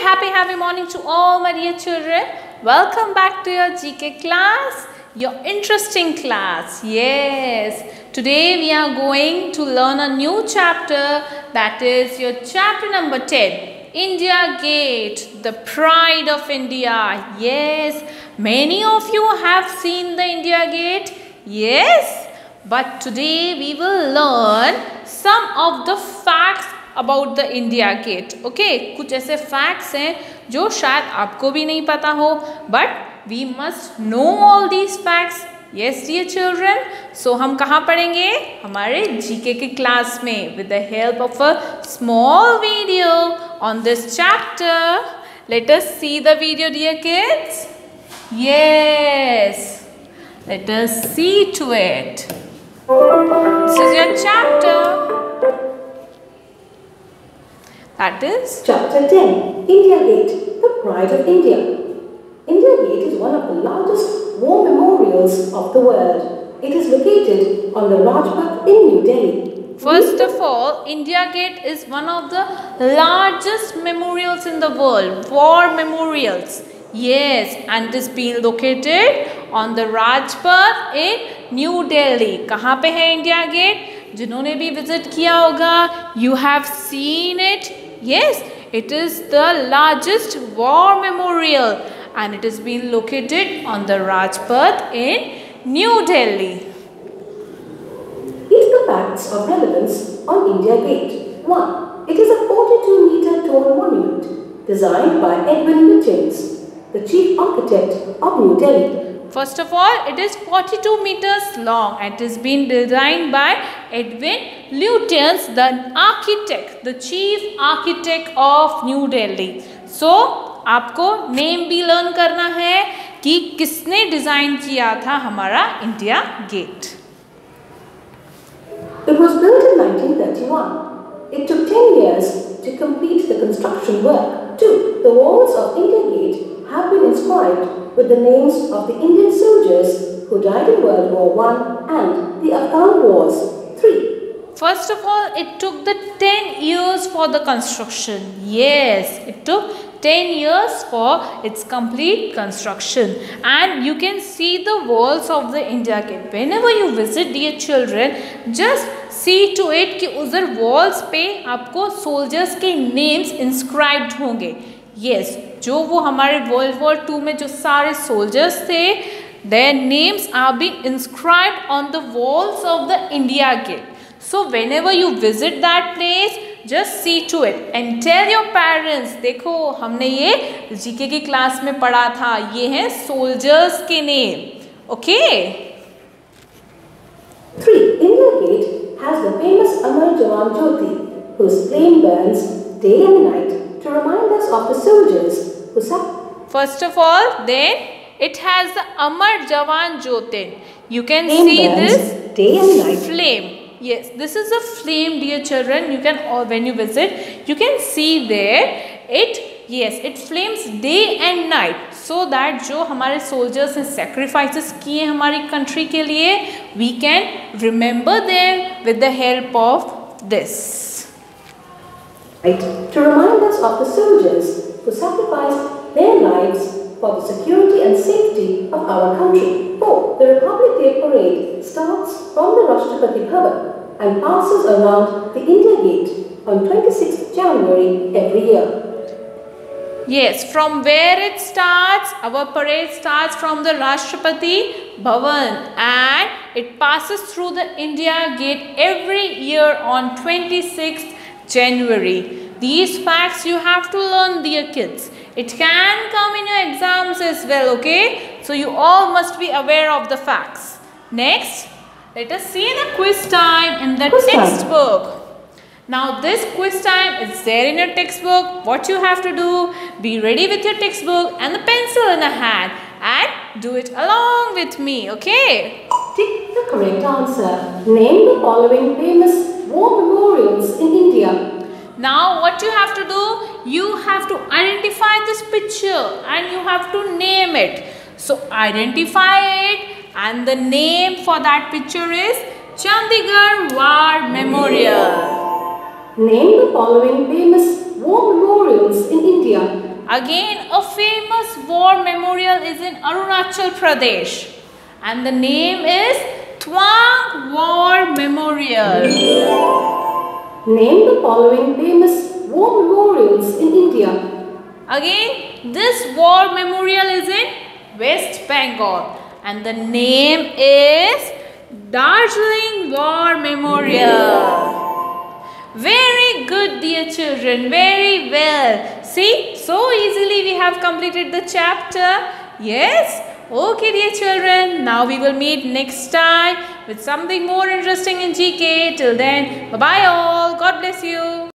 happy morning to all my dear children. Welcome back to your GK class, your interesting class. Yes, today we are going to learn a new chapter, that is your chapter number 10, India Gate, the pride of India. Yes, many of you have seen the India Gate. Yes, but today we will learn some of the facts about the India Gate. Okay, कुछ ऐसे facts हैं जो शायद आपको भी नहीं पता हो, but we must know all these facts. Yes dear children, so हम कहाँ पढ़ेंगे? हमारे GK के क्लास में with the help of a small video on this chapter. Let us see the video dear kids. Yes, let us see to it. This is your chapter. That is Chapter 10, India Gate, the pride of India. India Gate is one of the largest war memorials of the world. It is located on the Rajpath in New Delhi. First of all, India Gate is one of the largest memorials in the world, war memorials. Yes, and it is being located on the Rajpath in New Delhi. कहाँ पे है India Gate? जिन्होंने भी visit किया होगा, you have seen it. Yes, it is the largest war memorial and it is being located on the Rajpath in New Delhi. Here's the facts of relevance on India Gate. 1. It is a 42-meter tall monument designed by Edwin Lutyens, the chief architect of New Delhi. First of all, it is 42 meters long and it is been designed by Edwin Lutyens, the architect, the chief architect of New Delhi. So, आपको name भी learn करना है कि किसने design किया था हमारा India Gate. It was built in 1931. It took 10 years to complete the construction work. 2. The walls of India Gate have been inscribed with the names of the Indian soldiers who died in World War I and the Afghan wars. 3. First of all, it took the 10 years for the construction. Yes, it took 10 years for its complete construction. And you can see the walls of the India Gate. Whenever you visit, dear children, just see to it कि उधर walls पे आपको soldiers के names inscribed होंगे. Yes, जो वो हमारे World War II में जो सारे soldiers थे, their names are being inscribed on the walls of the India Gate. So whenever you visit that place, just see to it and tell your parents. देखो हमने ये जीके की class में पढ़ा था, ये हैं soldiers के name. Okay. 3. India Gate has the famous Amar Jawan Jyoti, whose flame burns day and night to remind us of the soldiers who suffered. First of all, then it has the Amar Jawan Jyoti. You can flame see this day and night. Flame. Yes, this is a flame, dear children. You can, when you visit, you can see there it flames day and night, so that जो हमारे soldiers ने sacrifices किए हमारी country के लिए, we can remember them with the help of this. Right, to remind us of the soldiers who sacrificed their lives for the security and safety of our country. 4. The Republic Day Parade starts from the Rashtrapati Bhavan and passes around the India Gate on 26th January every year. Yes, from where it starts, our parade starts from the Rashtrapati Bhavan and it passes through the India Gate every year on 26th January. These facts you have to learn, dear kids. It can come in your exams as well, okay? So you all must be aware of the facts. Next, let us see the quiz time in the textbook. Now this quiz time is there in your textbook. What you have to do, be ready with your textbook and the pencil in a hand and do it along with me, okay? Take the correct answer. Name the following famous war memorials in India. Now what you have to do, you have to identify this picture and you have to name it. So identify it and the name for that picture is Chandigarh War Memorial. Name the following famous war memorials in India. Again, a famous war memorial is in Arunachal Pradesh, and the name is Tawang War Memorial. Name the following famous war memorials in India. Again, this war memorial is in West Bengal, and the name is Darjeeling War Memorial. Very good, dear children, very well. See, so easily we have completed the chapter. Yes? Okay, dear children, now we will meet next time with something more interesting in GK. Till then, bye-bye all. God bless you.